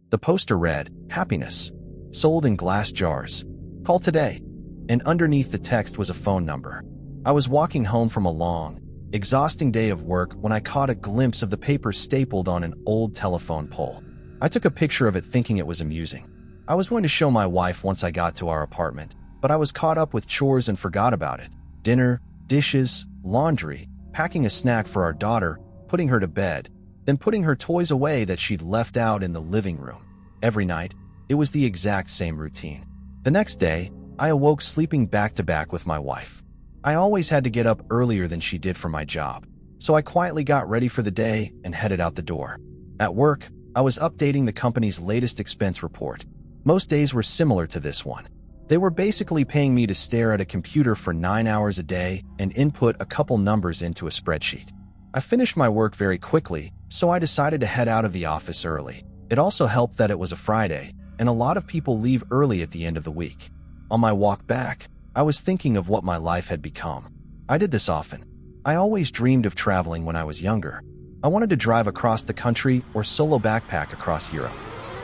The poster read, "Happiness. Sold in glass jars. Call today." And underneath the text was a phone number. I was walking home from a long, exhausting day of work when I caught a glimpse of the paper stapled on an old telephone pole. I took a picture of it thinking it was amusing. I was going to show my wife once I got to our apartment, but I was caught up with chores and forgot about it. Dinner, dishes, laundry, packing a snack for our daughter, putting her to bed, then putting her toys away that she'd left out in the living room. Every night, it was the exact same routine. The next day, I awoke sleeping back-to-back with my wife. I always had to get up earlier than she did for my job, so I quietly got ready for the day and headed out the door. At work, I was updating the company's latest expense report. Most days were similar to this one. They were basically paying me to stare at a computer for 9 hours a day and input a couple numbers into a spreadsheet. I finished my work very quickly, so I decided to head out of the office early. It also helped that it was a Friday, and a lot of people leave early at the end of the week. On my walk back, I was thinking of what my life had become. I did this often. I always dreamed of traveling when I was younger. I wanted to drive across the country or solo backpack across Europe.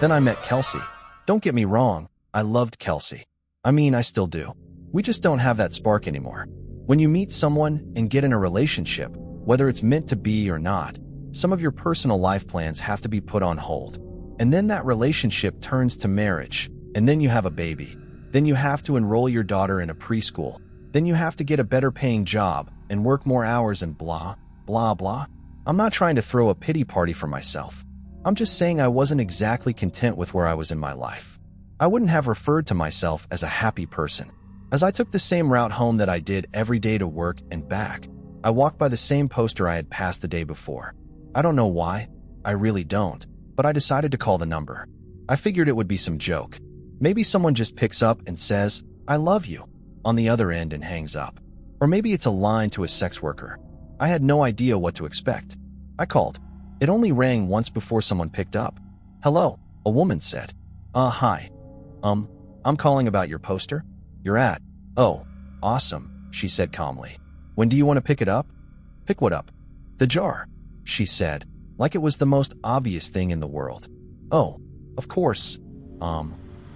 Then I met Kelsey. Don't get me wrong, I loved Kelsey. I mean, I still do. We just don't have that spark anymore. When you meet someone and get in a relationship, whether it's meant to be or not, some of your personal life plans have to be put on hold. And then that relationship turns to marriage, and then you have a baby. Then you have to enroll your daughter in a preschool. Then you have to get a better paying job and work more hours and blah, blah, blah. I'm not trying to throw a pity party for myself. I'm just saying I wasn't exactly content with where I was in my life. I wouldn't have referred to myself as a happy person. As I took the same route home that I did every day to work and back, I walked by the same poster I had passed the day before. I don't know why. I really don't. But I decided to call the number. I figured it would be some joke. Maybe someone just picks up and says, "I love you," on the other end and hangs up. Or maybe it's a line to a sex worker. I had no idea what to expect. I called. It only rang once before someone picked up. "Hello," a woman said. Hi. I'm calling about your poster. You're at." "Oh, awesome," she said calmly. "When do you want to pick it up?" "Pick what up?" "The jar," she said, like it was the most obvious thing in the world. "Oh, of course."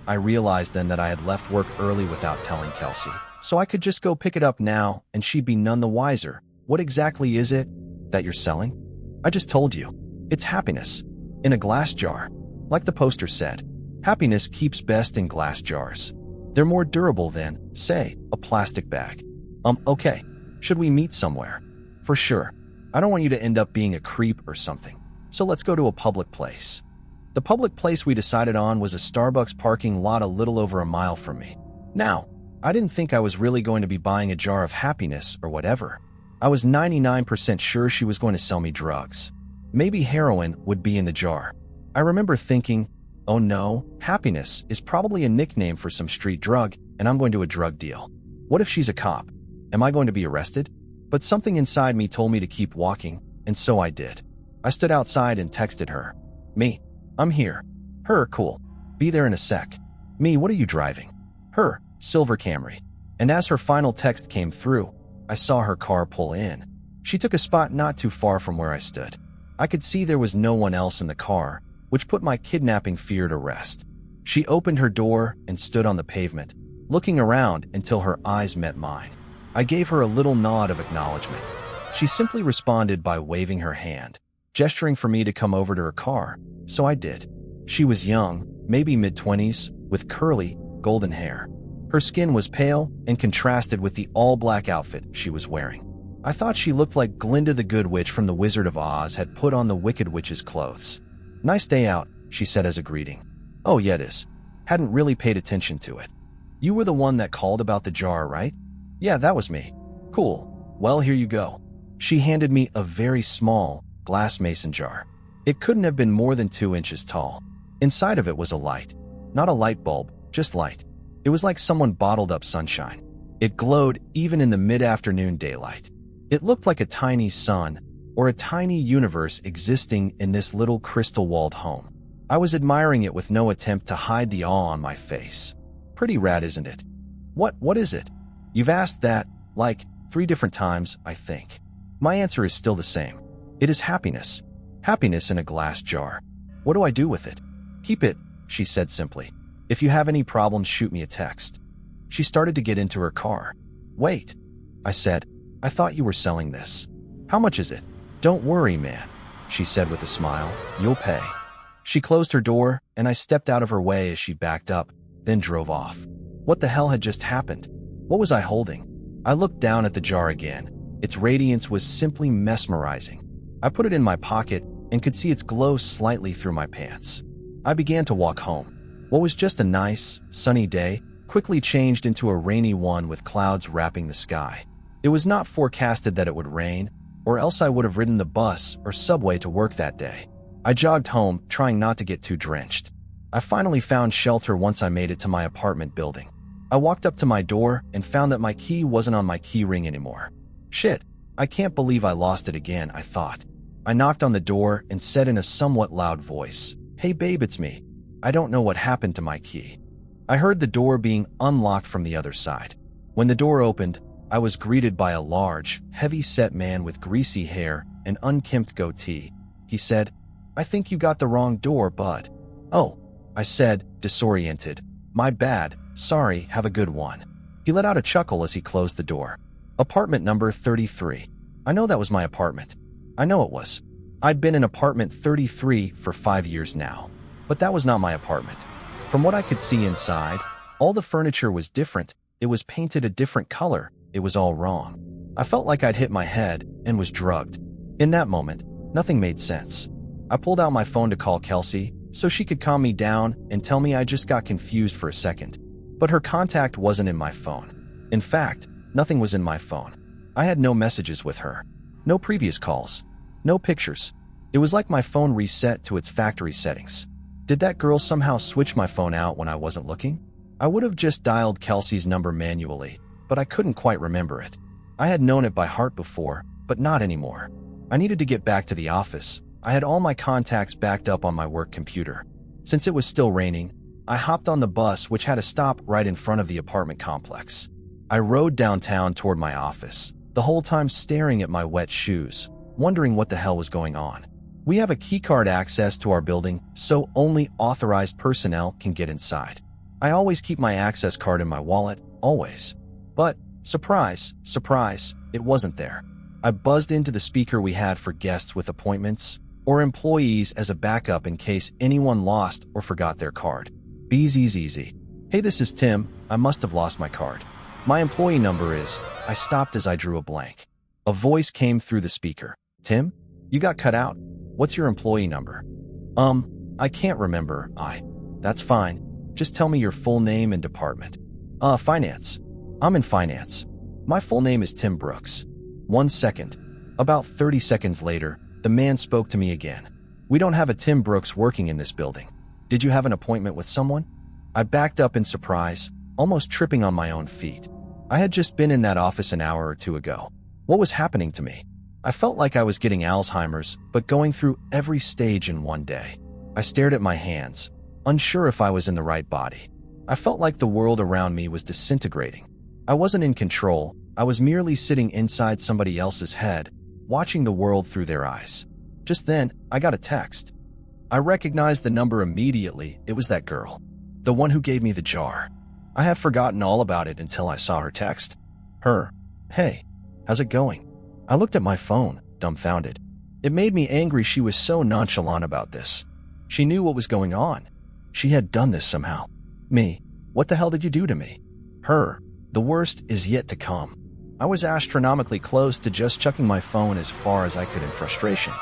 I realized then that I had left work early without telling Kelsey, so I could just go pick it up now and she'd be none the wiser. "What exactly is it that you're selling?" "I just told you. It's happiness. In a glass jar. Like the poster said, happiness keeps best in glass jars. They're more durable than, say, a plastic bag." Okay. Should we meet somewhere?" "For sure. I don't want you to end up being a creep or something. So let's go to a public place." The public place we decided on was a Starbucks parking lot a little over a mile from me. Now, I didn't think I was really going to be buying a jar of happiness or whatever. I was 99% sure she was going to sell me drugs. Maybe heroin would be in the jar. I remember thinking, oh no, happiness is probably a nickname for some street drug, and I'm going to a drug deal. What if she's a cop? Am I going to be arrested? But something inside me told me to keep walking, and so I did. I stood outside and texted her. "Me, I'm here." Her, "Cool. Be there in a sec." "Me, what are you driving?" Her, "Silver Camry." And as her final text came through, I saw her car pull in. She took a spot not too far from where I stood. I could see there was no one else in the car, which put my kidnapping fear to rest. She opened her door and stood on the pavement, looking around until her eyes met mine. I gave her a little nod of acknowledgement. She simply responded by waving her hand, gesturing for me to come over to her car, so I did. She was young, maybe mid-20s, with curly, golden hair. Her skin was pale and contrasted with the all-black outfit she was wearing. I thought she looked like Glinda the Good Witch from The Wizard of Oz had put on the Wicked Witch's clothes. "Nice day out," she said as a greeting. "Oh yeah, it is. Hadn't really paid attention to it." "You were the one that called about the jar, right?" "Yeah, that was me." "Cool. Well, here you go." She handed me a very small glass mason jar. It couldn't have been more than 2 inches tall. Inside of it was a light. Not a light bulb, just light. It was like someone bottled up sunshine. It glowed even in the mid-afternoon daylight. It looked like a tiny sun, or a tiny universe existing in this little crystal-walled home. I was admiring it with no attempt to hide the awe on my face. Pretty rad, isn't it? What is it? You've asked that, like, 3 different times, I think. My answer is still the same. It is happiness. Happiness in a glass jar. What do I do with it? Keep it, she said simply. If you have any problems, shoot me a text. She started to get into her car. Wait, I said. I thought you were selling this. How much is it? Don't worry, man, she said with a smile. You'll pay. She closed her door, and I stepped out of her way as she backed up, then drove off. What the hell had just happened? What was I holding? I looked down at the jar again. Its radiance was simply mesmerizing. I put it in my pocket and could see its glow slightly through my pants. I began to walk home. What was just a nice, sunny day quickly changed into a rainy one with clouds wrapping the sky. It was not forecasted that it would rain, or else I would have ridden the bus or subway to work that day. I jogged home, trying not to get too drenched. I finally found shelter once I made it to my apartment building. I walked up to my door and found that my key wasn't on my key ring anymore. Shit, I can't believe I lost it again, I thought. I knocked on the door and said in a somewhat loud voice, "Hey babe, it's me. I don't know what happened to my key." I heard the door being unlocked from the other side. When the door opened, I was greeted by a large, heavy-set man with greasy hair and unkempt goatee. He said, "I think you got the wrong door, bud." "Oh," I said, disoriented. "My bad, sorry, have a good one." He let out a chuckle as he closed the door. Apartment number 33. I know that was my apartment. I know it was. I'd been in apartment 33 for 5 years now. But that was not my apartment. From what I could see inside, all the furniture was different. It was painted a different color. It was all wrong. I felt like I'd hit my head and was drugged. In that moment, nothing made sense. I pulled out my phone to call Kelsey so she could calm me down and tell me I just got confused for a second. But her contact wasn't in my phone. In fact, nothing was in my phone. I had no messages with her. No previous calls. No pictures. It was like my phone reset to its factory settings. Did that girl somehow switch my phone out when I wasn't looking? I would have just dialed Kelsey's number manually, but I couldn't quite remember it. I had known it by heart before, but not anymore. I needed to get back to the office. I had all my contacts backed up on my work computer. Since it was still raining, I hopped on the bus, which had a stop right in front of the apartment complex. I rode downtown toward my office, the whole time staring at my wet shoes, wondering what the hell was going on. We have a keycard access to our building, so only authorized personnel can get inside. I always keep my access card in my wallet, always. But, surprise, surprise, it wasn't there. I buzzed into the speaker we had for guests with appointments or employees as a backup in case anyone lost or forgot their card. Easy. "Hey, this is Tim. I must have lost my card. My employee number is..." I stopped as I drew a blank. A voice came through the speaker. "Tim? You got cut out. What's your employee number?" I can't remember, That's fine. Just tell me your full name and department." Finance. I'm in finance. My full name is Tim Brooks." 1 second. About 30 seconds later, the man spoke to me again. "We don't have a Tim Brooks working in this building. Did you have an appointment with someone?" I backed up in surprise, almost tripping on my own feet. I had just been in that office an hour or two ago. What was happening to me? I felt like I was getting Alzheimer's, but going through every stage in one day. I stared at my hands, unsure if I was in the right body. I felt like the world around me was disintegrating. I wasn't in control. I was merely sitting inside somebody else's head, watching the world through their eyes. Just then, I got a text. I recognized the number immediately. It was that girl, the one who gave me the jar. I had forgotten all about it until I saw her text. Her. "Hey, how's it going?" I looked at my phone, dumbfounded. It made me angry she was so nonchalant about this. She knew what was going on. She had done this somehow. Me. What the hell did you do to me? Her. The worst is yet to come. I was astronomically close to just chucking my phone as far as I could in frustration.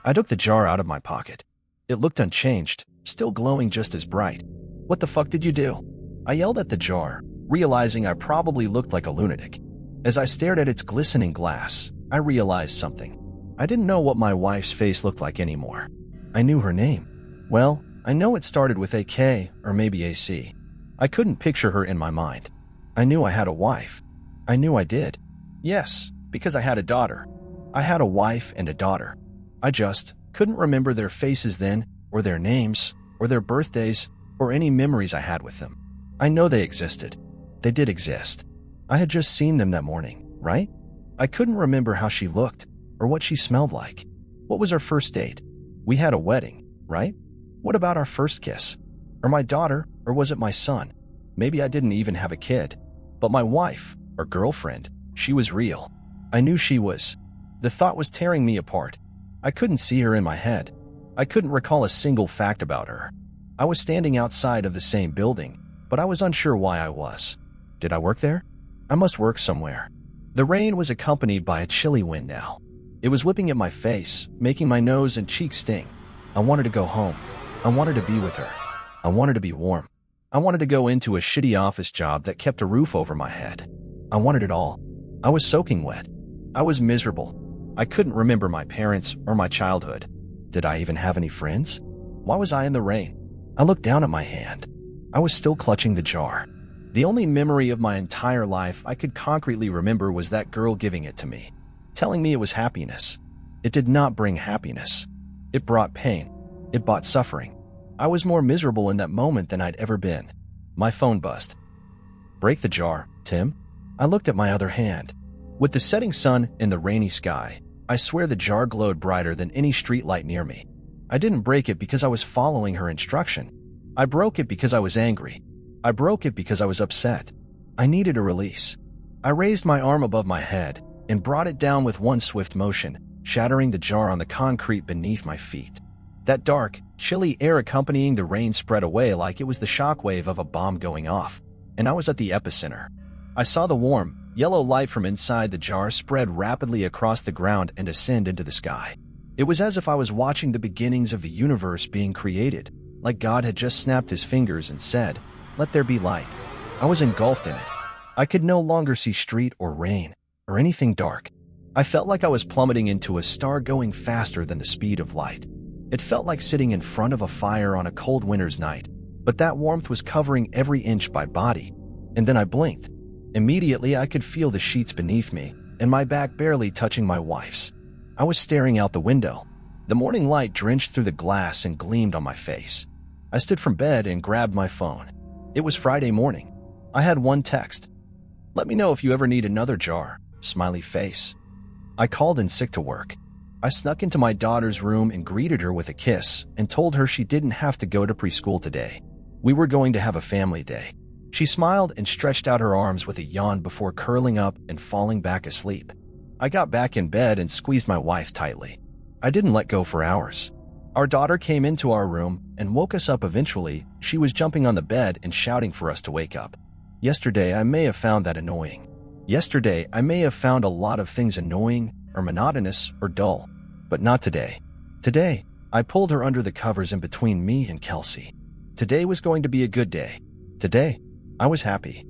I took the jar out of my pocket. It looked unchanged, still glowing just as bright. "What the fuck did you do?" I yelled at the jar, realizing I probably looked like a lunatic. As I stared at its glistening glass, I realized something. I didn't know what my wife's face looked like anymore. I knew her name. Well, I know it started with a K or maybe a C. I couldn't picture her in my mind. I knew I had a wife. I knew I did. Yes, because I had a daughter. I had a wife and a daughter. I just couldn't remember their faces then, or their names, or their birthdays, or any memories I had with them. I know they existed. They did exist. I had just seen them that morning, right? I couldn't remember how she looked, or what she smelled like. What was our first date? We had a wedding, right? What about our first kiss? Or my daughter, or was it my son? Maybe I didn't even have a kid. But my wife, or girlfriend, she was real. I knew she was. The thought was tearing me apart. I couldn't see her in my head. I couldn't recall a single fact about her. I was standing outside of the same building, but I was unsure why I was. Did I work there? I must work somewhere. The rain was accompanied by a chilly wind now. It was whipping at my face, making my nose and cheeks sting. I wanted to go home. I wanted to be with her. I wanted to be warm. I wanted to go into a shitty office job that kept a roof over my head. I wanted it all. I was soaking wet. I was miserable. I couldn't remember my parents or my childhood. Did I even have any friends? Why was I in the rain? I looked down at my hand. I was still clutching the jar. The only memory of my entire life I could concretely remember was that girl giving it to me, telling me it was happiness. It did not bring happiness. It brought pain. It brought suffering. I was more miserable in that moment than I'd ever been. My phone buzzed. Break the jar, Tim. I looked at my other hand. With the setting sun and the rainy sky, I swear the jar glowed brighter than any streetlight near me. I didn't break it because I was following her instruction. I broke it because I was angry. I broke it because I was upset. I needed a release. I raised my arm above my head and brought it down with one swift motion, shattering the jar on the concrete beneath my feet. That dark, chilly air accompanying the rain spread away like it was the shockwave of a bomb going off, and I was at the epicenter. I saw the warm, yellow light from inside the jar spread rapidly across the ground and ascend into the sky. It was as if I was watching the beginnings of the universe being created, like God had just snapped his fingers and said, "Let there be light." I was engulfed in it. I could no longer see street or rain or anything dark. I felt like I was plummeting into a star going faster than the speed of light. It felt like sitting in front of a fire on a cold winter's night, but that warmth was covering every inch of my body. And then I blinked. Immediately, I could feel the sheets beneath me and my back barely touching my wife's. I was staring out the window. The morning light drenched through the glass and gleamed on my face. I stood from bed and grabbed my phone. It was Friday morning. I had one text. "Let me know if you ever need another jar," smiley face. I called in sick to work. I snuck into my daughter's room and greeted her with a kiss and told her she didn't have to go to preschool today. We were going to have a family day. She smiled and stretched out her arms with a yawn before curling up and falling back asleep. I got back in bed and squeezed my wife tightly. I didn't let go for hours. Our daughter came into our room and woke us up eventually. She was jumping on the bed and shouting for us to wake up. Yesterday, I may have found that annoying. Yesterday, I may have found a lot of things annoying or monotonous or dull, but not today. Today, I pulled her under the covers in between me and Kelsey. Today was going to be a good day. Today, I was happy.